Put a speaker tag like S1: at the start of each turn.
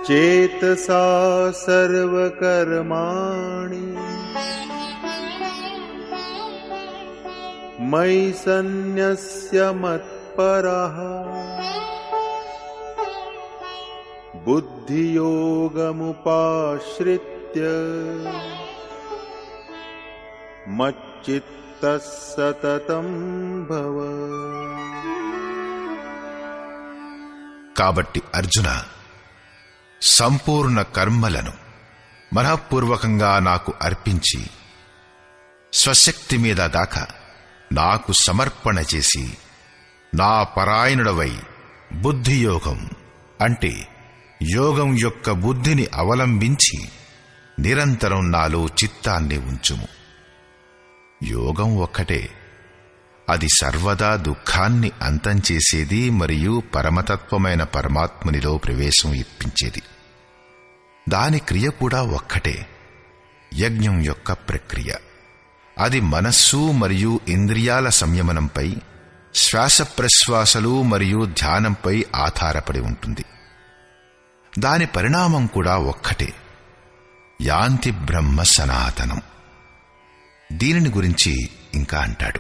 S1: చేతసా సర్వకర్మాణి మయి సన్యస్య మత్పరః బుద్ధియోగముపాశ్రిత్య మచ్చిత్తః సతతం భవ.
S2: కాబట్టి అర్జున, సంపూర్ణ కర్మలను మనఃపూర్వకంగా నాకు అర్పించి స్వశక్తి మీద గాక నాకు సమర్పణ చేసి నా పరాయణుడవై బుద్ధియోగం అంటే యోగం యొక్క బుద్ధిని అవలంబించి నిరంతరం నాలో చిత్తాన్ని ఉంచుము. యోగం ఒక్కటే, అది సర్వదా దుఃఖాన్ని అంతం చేసేది మరియు పరమతత్వమైన పరమాత్మునిలో ప్రవేశం ఇప్పించేది. దాని క్రియ కూడా ఒక్కటే, యజ్ఞం యొక్క ప్రక్రియ. అది మనస్సు మరియు ఇంద్రియాల సంయమనంపై, శ్వాస ప్రశ్వాసలు మరియు ధ్యానంపై ఆధారపడి ఉంటుంది. దాని పరిణామం కూడా ఒక్కటే, యాంతి బ్రహ్మ సనాతనం. దీనిని గురించి ఇంకా అంటాడు,